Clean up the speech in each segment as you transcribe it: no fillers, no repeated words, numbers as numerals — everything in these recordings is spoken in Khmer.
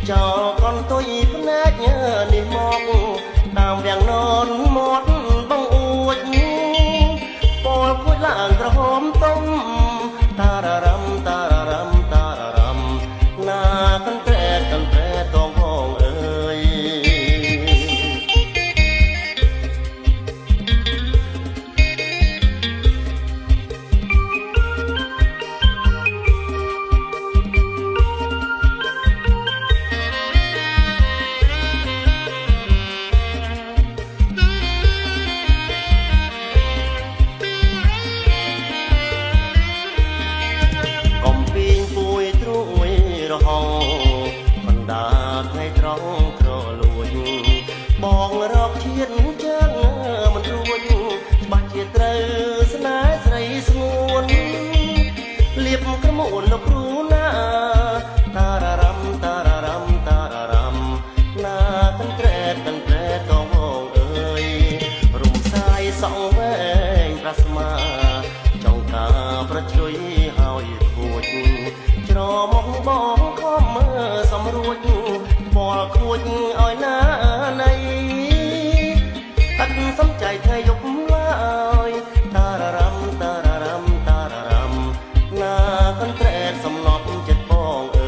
ចោលកនទុយភ្នែកនេះមកតាមវាំងននមាត់បងអួចពលគួចឡើងក្រហមទុំតាររំតាររំតាររំណាកន្ត្រែតតងផងអើយបណ្ដាថ្ងៃត្រង់ក្រលួចបងរកឈៀតចឹងមិនរួចច្បាស់ជាត្រូវស្នេហ៍ស្រីស្ងួនលៀបក្រមួនលោកគ្រូណាតាររំតាររំតាររំណាកន្ត្រែតតងបងអើយរុំសាយសងវែងប្រស្មាចង់ការប្រជ្រុយហើយគួចច្រមកបងខំមើលសំរួចបលខួចឲ្យណាណៃអត់សំចៃធ្វើយប់ឡើយតាររំតាររំតាររំណាកន្ត្រែតសំណប់ចិត្តបងអ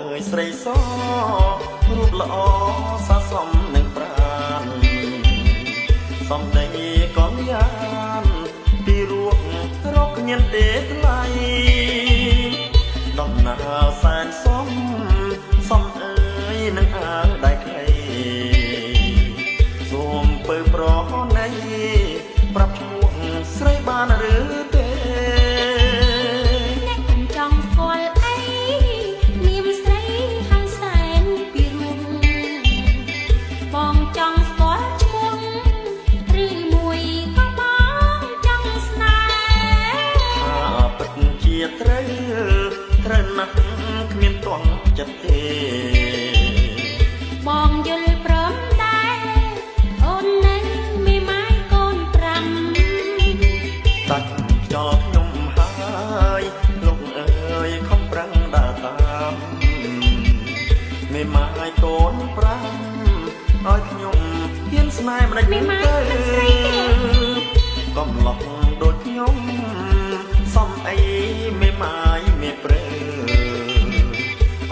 ើយស្រីសរូបល្អស័ក្តិសមនឹងប្រាណសំដីក៏មានពីរួចរកញ៉ាំទេថ្លៃដំណើរសែនសំអើយនឹងអើដៃខ្លីសូមពើប្រណីប្រាប់ឈ្មោះស្រីបានឬទេអ្នកខ្ញុំចង់ស្គាល់ត្រូវណាស់គ្មានទាស់ចិត្តទេបងយល់ព្រមដែរអូននៅមេម៉ាយកូន5តាច់ចោលខ្ញុំហើយលោកអើយខំប្រឹងដើរតាមមេម៉ាយកូន5ឲ្យខ្ញុំហ៊ានស្នេហ៍មិនដេចទៅកំឡោះដូចខ្ញុំសំអីមេម៉ាយមេព្រឺ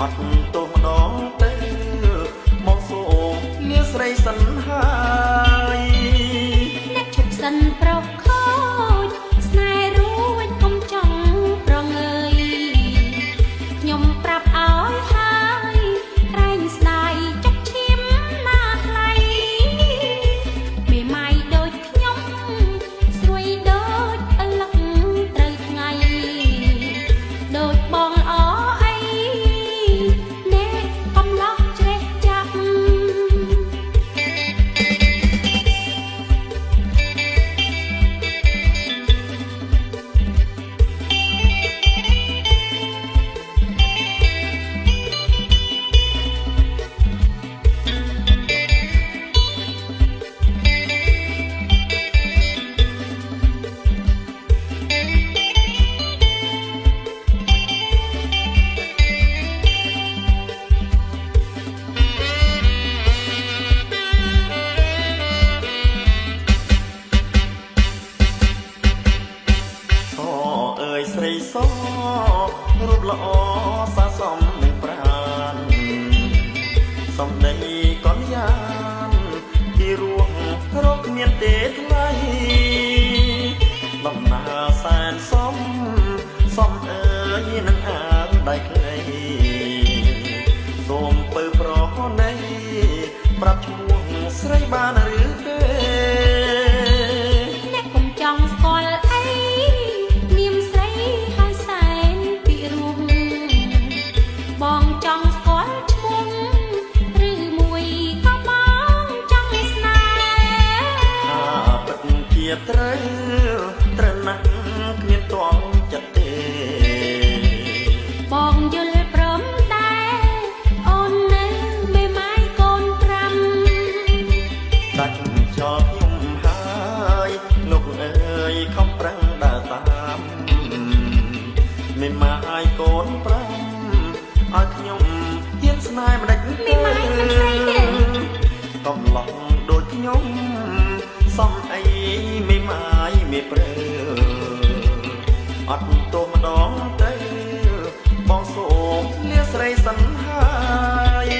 អត់ទោះម្ដងទៅមកសូមលាស្រីសិនហើយអ្នកឈប់សិនប្រកខូចស្នេហ៍រួចកុំចង់ប្រងើយខ្ញុំប្រាប់ឲ្យហើយក្រែងស្ដាយចុកឈាមណាខ្លៃមេម៉ាយដូចខ្ញុំស្រួយដូចអលឹកត្រូវថ្ងៃដូចបងល្អអីអ្នកកំឡោះជ្រេះចាប់ស្រីសរូបល្អស័ក្តិសមនឹងប្រាណសំដីក៏យ៉ាងពីរួចរកគ្មានទេថ្លៃដំណើរសែនសំអើយនឹងអាងដៃខ្លីសូមពើប្រណីប្រាប់ឈ្មោះស្រីបានឬទេអ្នកកុំចង់ស្គាល់បងចង់ស្គាល់ឈ្មោះឬមួយក៏បងចង់ស្នេហ៍ពិតជាត្រូវណាស់គ្មានទាស់ចិត្តទេបងយល់ព្រមដែរអូ ស្នេហ៍មិនដេចទៅកំឡោះដូចខ្ញុំសំអីមិនម៉ាយមិនព្រើអត់ទោះម្ដងទៅបងសូមលាស្រីសន្ហាយ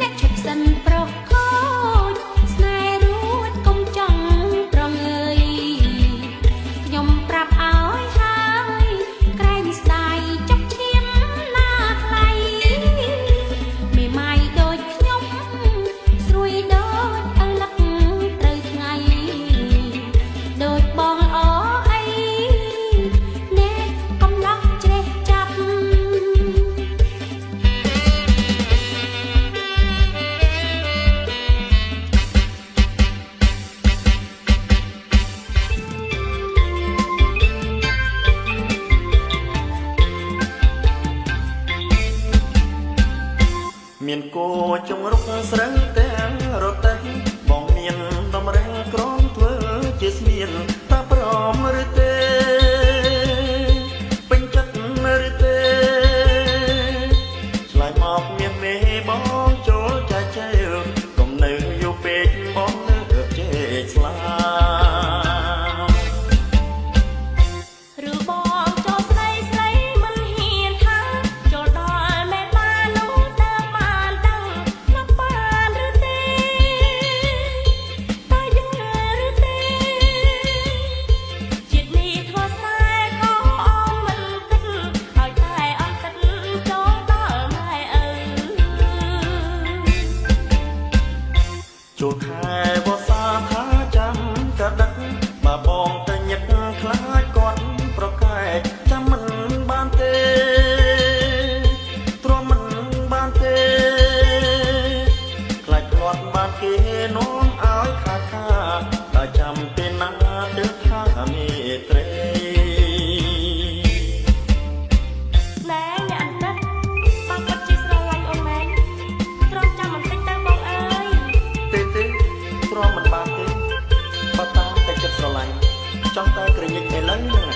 អ្នកឈប់សិនប្រុសខូចស្នេហ៍រួចកុំចង់ប្រងើយខ្ញុំប្រាប់ឲ្យហើយក្រែងស្ដាយចុកឈាមណាថ្លៃមេម៉ាយដូចខ្ញុំស្រួយដូចឪលឹកត្រូវថ្ងៃដូចបងល្អអីអ្នកកំឡោះជ្រេះចាប់មានគោចង្រុកស្រូវទាំងរទេះបងមានតម្រេះក្រំធ្វើជាស្មៀនតាព្រមឬទេពេញចិត្តឬទេឆ្លើយមកមានមេបងចូលចាចែវកុំនៅយូរពេកបងលើកជេកស្លាឬបងចូលស្ដីស្ដីមិនហ៊ានថាចូលដល់មេបាននោះដើមបានដឹងណាប់បានឬទេតើយល់ឬទេជាតិនេះធ្វើស្នេហ៍ក៏អមមិនគិតឲ្យតែអន់ទឹកចូលដល់ម៉ែឪជួលខែវស្សាថាចាំកដឹកបើបងទៅញឹកខ្លាចគាត់ប្រកែកចាំមិនបានទេទ្រាំមិនបានទេខ្លាចគាត់បានគេនាំឲ្យខាតខាតែចាំពេលណាទៅខាមេត្រីណែអ្នកអន្តិតបងពិតជាស្រឡាញ់អូនមែនទ្រាំចាំបន្តិចទៅបងអើយទេទ្រាំមិនបានទេបើតាតែចិត្តស្រឡាញ់ចង់តែក្រញិចឥឡូវហ្នឹង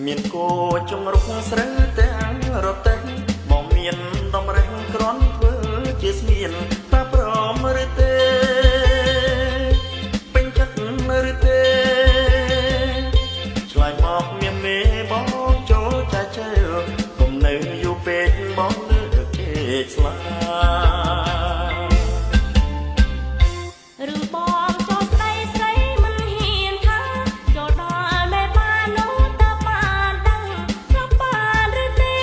មានគោចង្រុកស្រូវទាំងរទេះបងមានតម្រេះក្រន់ធ្វើជាស្មៀនតាព្រមឬទេពេញចិត្តឬទេឆ្លើយមកមានមេបងចូលចាចែវកុំនៅយូរពេកបងលើកជេកស្លាឬបងចូលស្ដីស្ដីមិនហ៊ានថាចូលដល់មេបាននោះតើបានដឹងណាប់បានឬទេ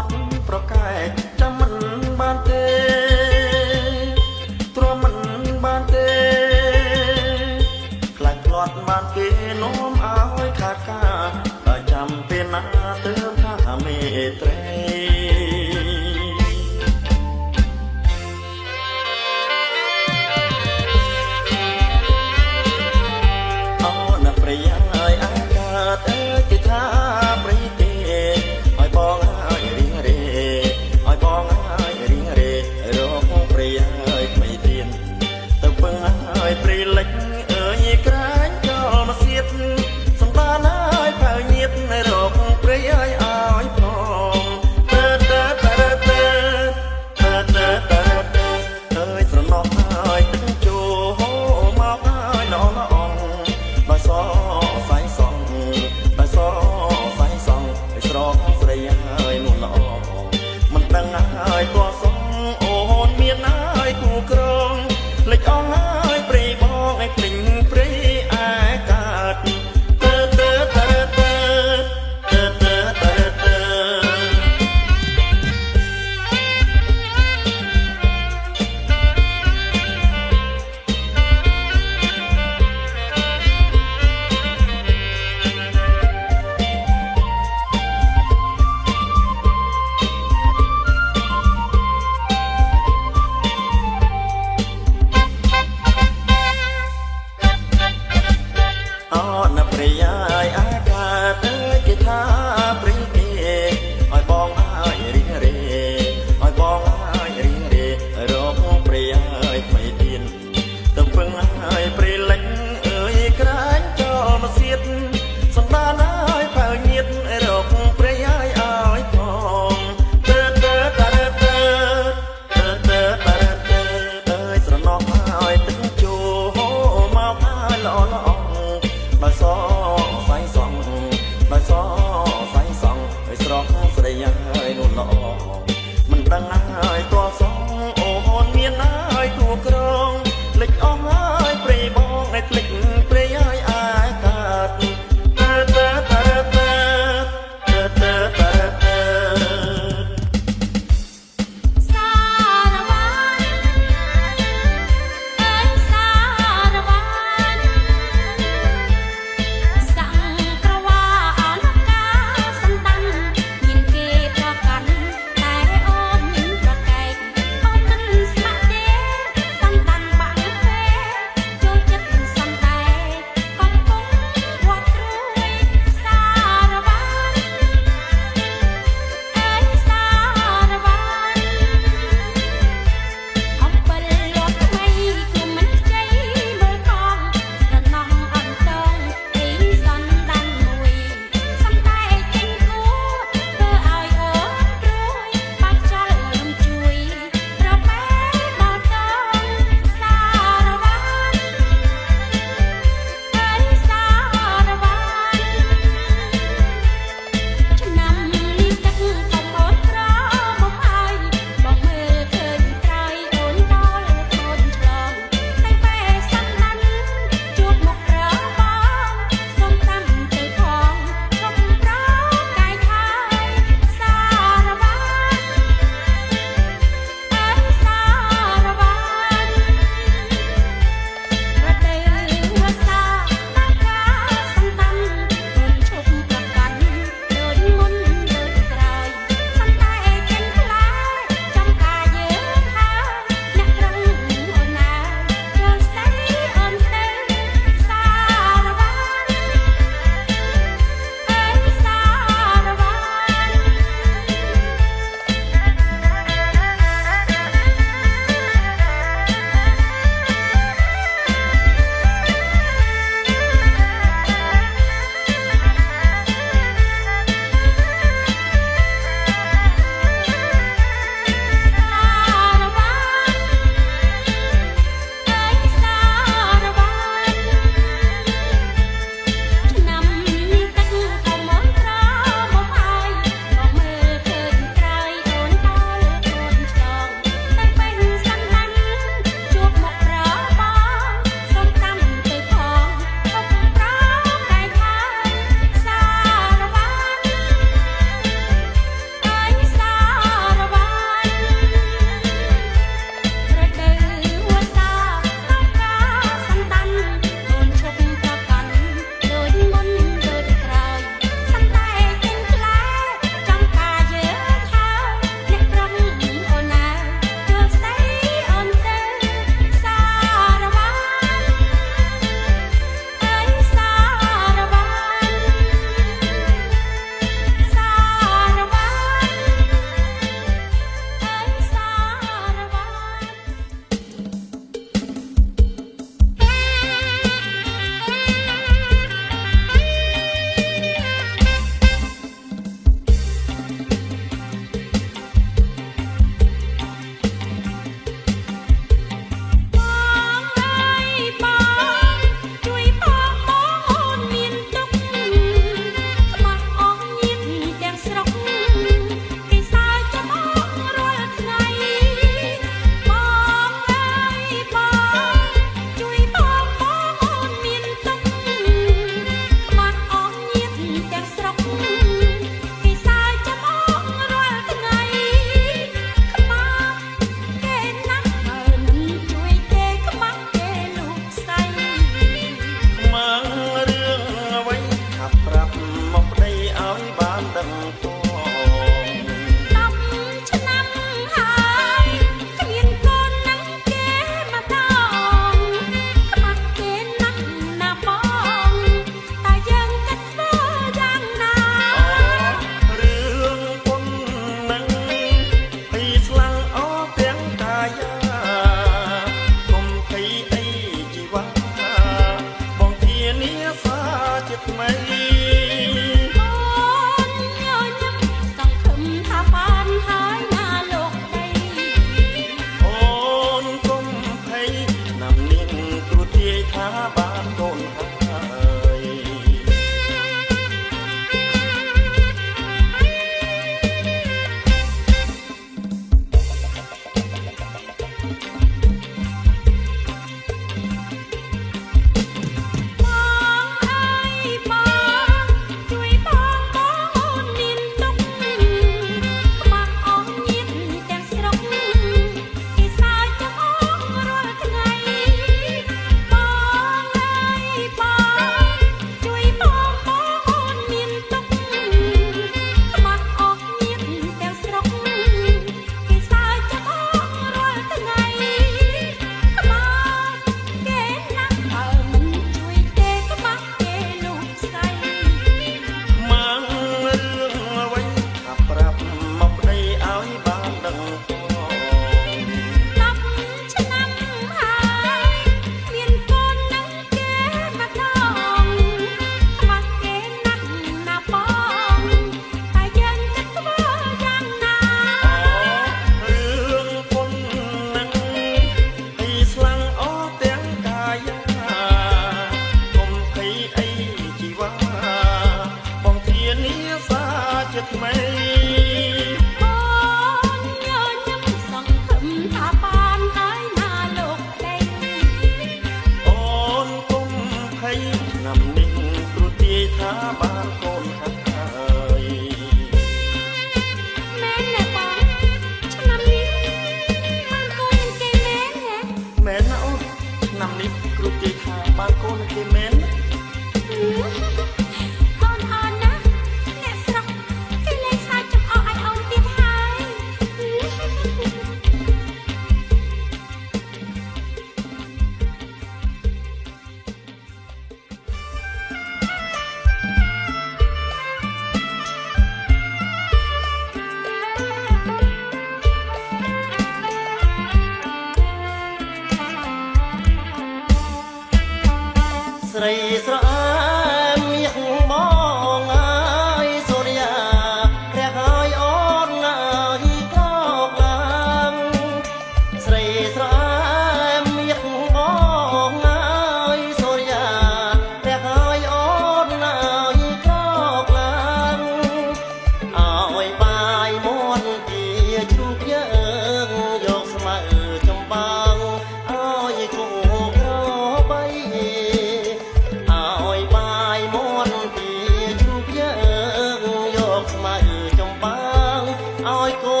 ឲ្យគោ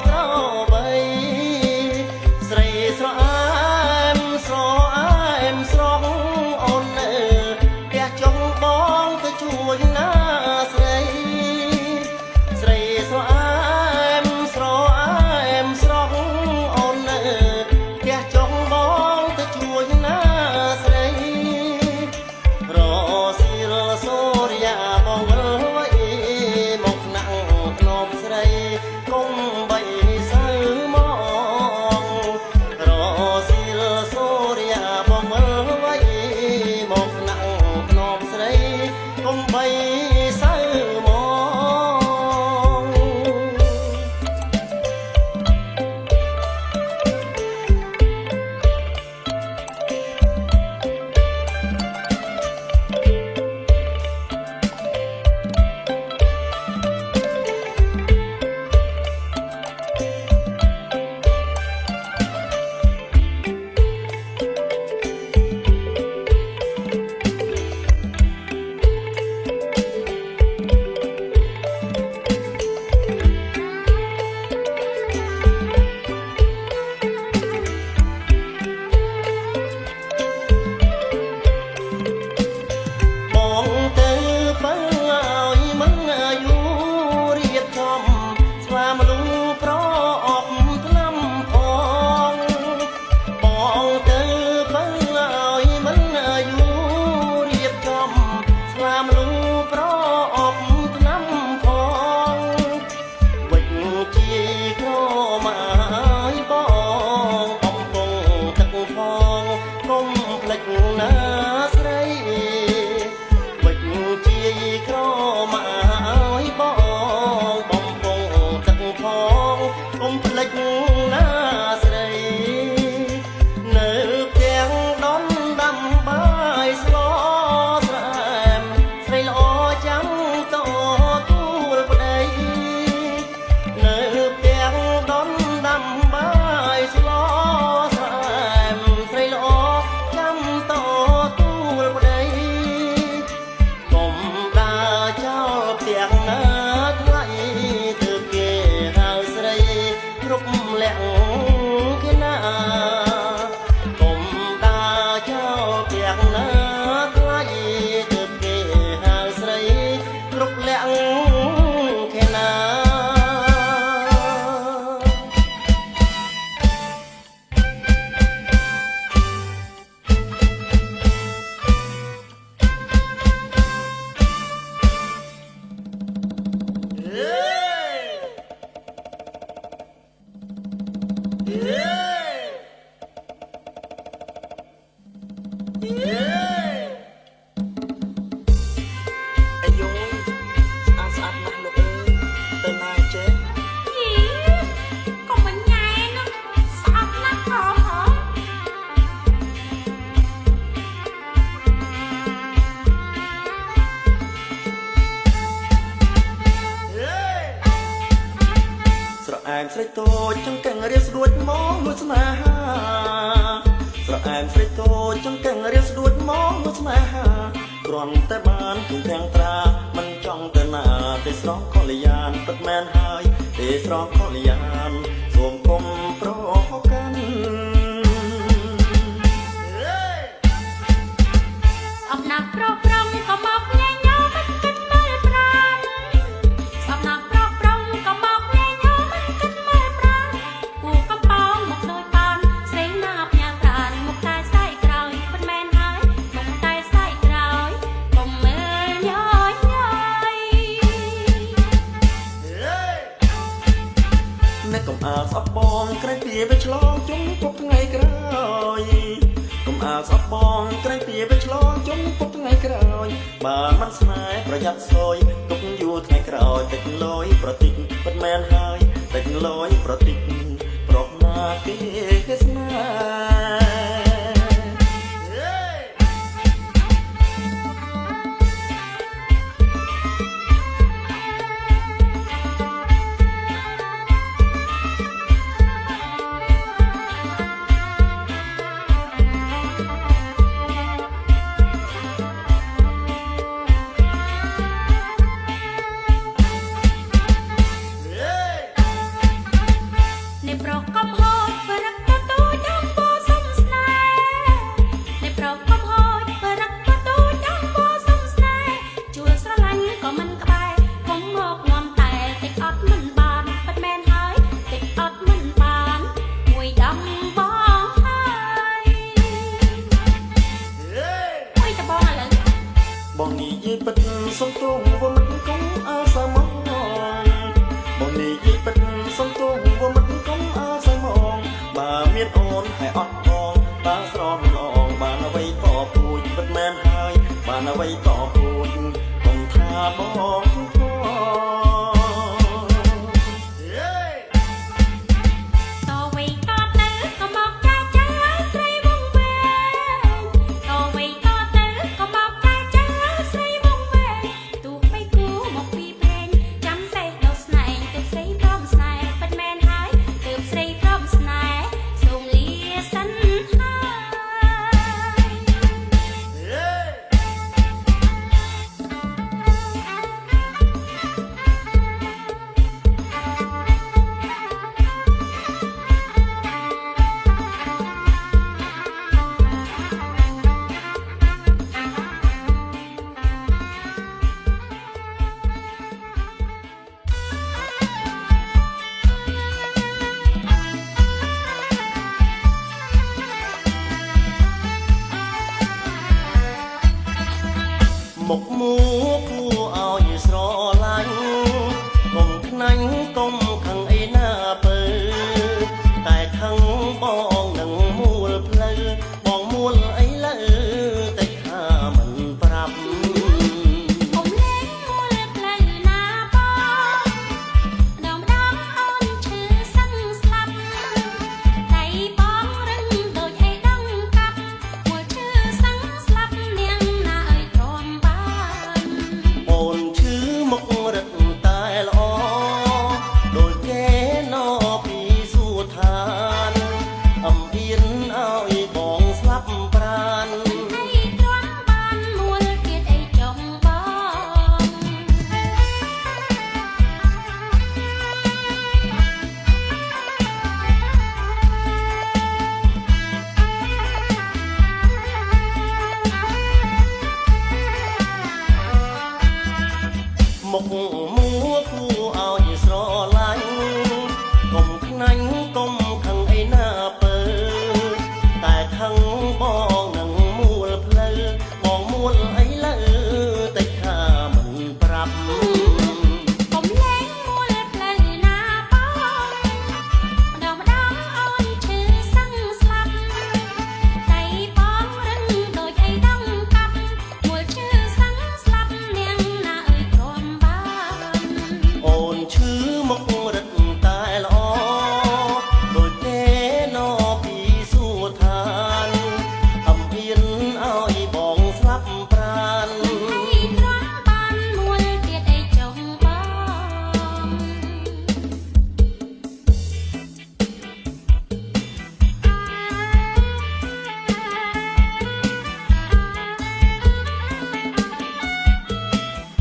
ក្របីស្រីស្រអែមស្រអែមស្រងអូននៅផ្ទះចុងបងទៅជួយណាស្រីស្រីស្រអែមស្រអែមស្រងអូននៅផ្ទះចុងបងទៅជួយណាស្រីរស៊ីលសូរិយាបងវិលវៃមកណាំងភ្នំស្រីកុំបីសៅមករស៊ីលសូរិយាបងវិលវៃមកណាំងភ្នំស្រីកុំបីសៅមក ស្រីតូចចង្កឹងរៀបស្ដួចមកមួយស្នេហាស្រអែមស្រីតូចចង្កឹងរៀបស្ដួចមកមួយស្នេហាគ្រាន់តែបានគង់ទាំងត្រាមិនចង់ទៅណាទេស្រស់កល្យានពិតមែនហើយទេស្រស់កល្យានសូមគុំប្រកាន់ស្អប់ណាស់ប្រប្រំក៏មកញ៉ៃញោមមិនគិតមើលប្រាណស្អប់ណាស់ប្រប្រំក៏មកញ៉ៃញោមមិនគិតមើលប្រាណគូកំប៉ោងមកដូចបានស្រីណាប់ញ៉ាំប្រាណមកតែស្អែកក្រោយមិនមែនហើយមកតែស្អែកក្រោយកុំមើលញ៉ាយញ៉ាយអ្នកកុំអាស្អប់បងក្រែងពីវាឆ្លងជុំពុកថ្ងៃក្រោយកុំអាស្អប់បងក្រែងពីវាឆ្លងជុំពុកថ្ងៃក្រោយបើមិនស្នេហ៍ប្រយ័ត្នសោយទុកយូរថ្ងៃក្រោយតិចលយប្រតិចពិតមែនហើយតិចលយប្រតិចប្រកណាគេស្នេហ៍ អត់បងបើស្រស់លងបានអ្វីក៏ពួយពិតមែនហើយបានអ្វីក៏ពួយកុំថាបងមុខមួគួរឲ្យស្រឡាញ់កុំខ្នាញ់កុំខឹងអីណាពើតែខឹងបងនឹងមួលផ្លូវបងមួលអីលើតែថាមិនប្រាប់កុំលេងមួលផ្លូវណាបងដងអូនឈឺសឹងស្លាប់តែបងរឹងដូចអីដងកាប់មួលឈឺសឹងស្លាប់នាងណាអើយទ្រាំអូនឈឺមុខរឹកតែល្អដូចគេណពីសួរឋានអំអៀនឲ្យបងស្លាប់ប្រានឲ្យទ្រាំបានមួលទៀតអីចង់បងមុខមួគួរឲ្យស្រឡាញ់កុំខ្នាញ់កុំខឹងអីណាពើតែខឹងបងនឹងមួលផ្លូវបងមួលអីលើតែថាមិនប្រាប់កុំលេងមួលផ្លូវណាបងម្ដងអូនឈឺសឹងស្លាប់តែបងរឹងដូចអីដងកាប់មួលឈឺសឹងស្លាប់នាងណាអើយទ្រាំបានអូនឈឺមុខរឹកតែល្អដូចគេណពីសួរឋានអំអៀនឲ្យបងស្លាប់ប្រានឲ្យទ្រាំបានមួលទៀតអីចង់បង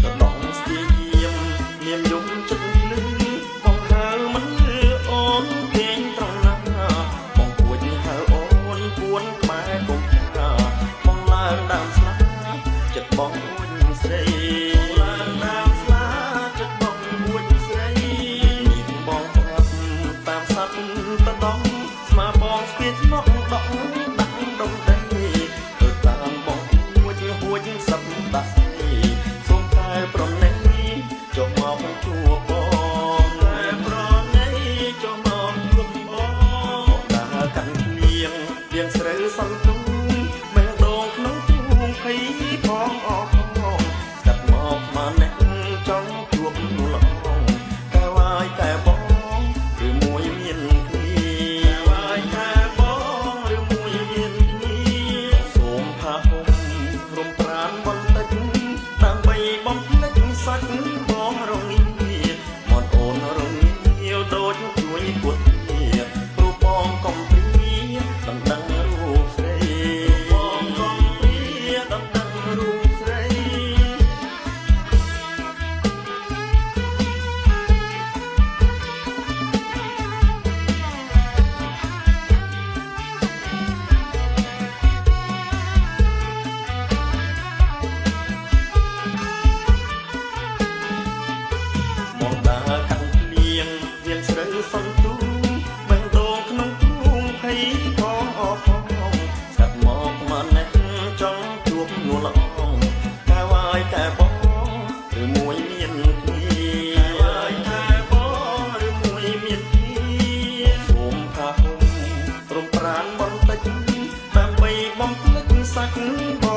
ក៏បងស្ទាយាមនាមយំចិត្តលឺបងហើមិនលឺអូនពេញត្រង់ណាបងពួចហើអូនពួនក្បែរកុំថាបងឡើងដើមស្លាចិត្តបងពួចស្រីឡើងដើមស្លាចិត្តបងពួចស្រីនេះបងប្រាប់តាមសត្វតដំស្មាបងស្ពាយថ្នាក់ដកដាក់ដុំដីទៅតាមបងពួចហួចសឹកដាស់សូមតែប្រណីចុះមកជួបបងតែប្រណីចុះមកជួបបងដើរកាន់លៀងស្រូវសន្ទុំមែងដងក្នុងទូងភ័យផងអស់ផងស្កាត់មកមកអ្នកចង់ជួបនោះល្អតែវាយតែបងឬមួយមានគ្នាតែវាយតែបងឬមួយមានគ្នាសូមផាហុំរំប្រានបន្តិចដើម្បីបំភ្លេចសាច់បងរងាមកអូនរងាដូចជួយពុតគ្នាព្រោះបងកំព្រាដណ្ដឹងរូបស្រីបងកំព្រាដណ្ដឹងរូបស្រីបងដើរកាន់លៀងស្រូវសន្ទុំមែងដងក្នុងទូងភ័យផងអស់ផងស្កាត់មកមកអ្នកចង់ជួបនួនល្អតែវាយតែបងឬមួយមានគ្នាតែវាយតែបងឬមួយមានគ្នាសូមផាហុំរំប្រានបន្តិ សាច់ប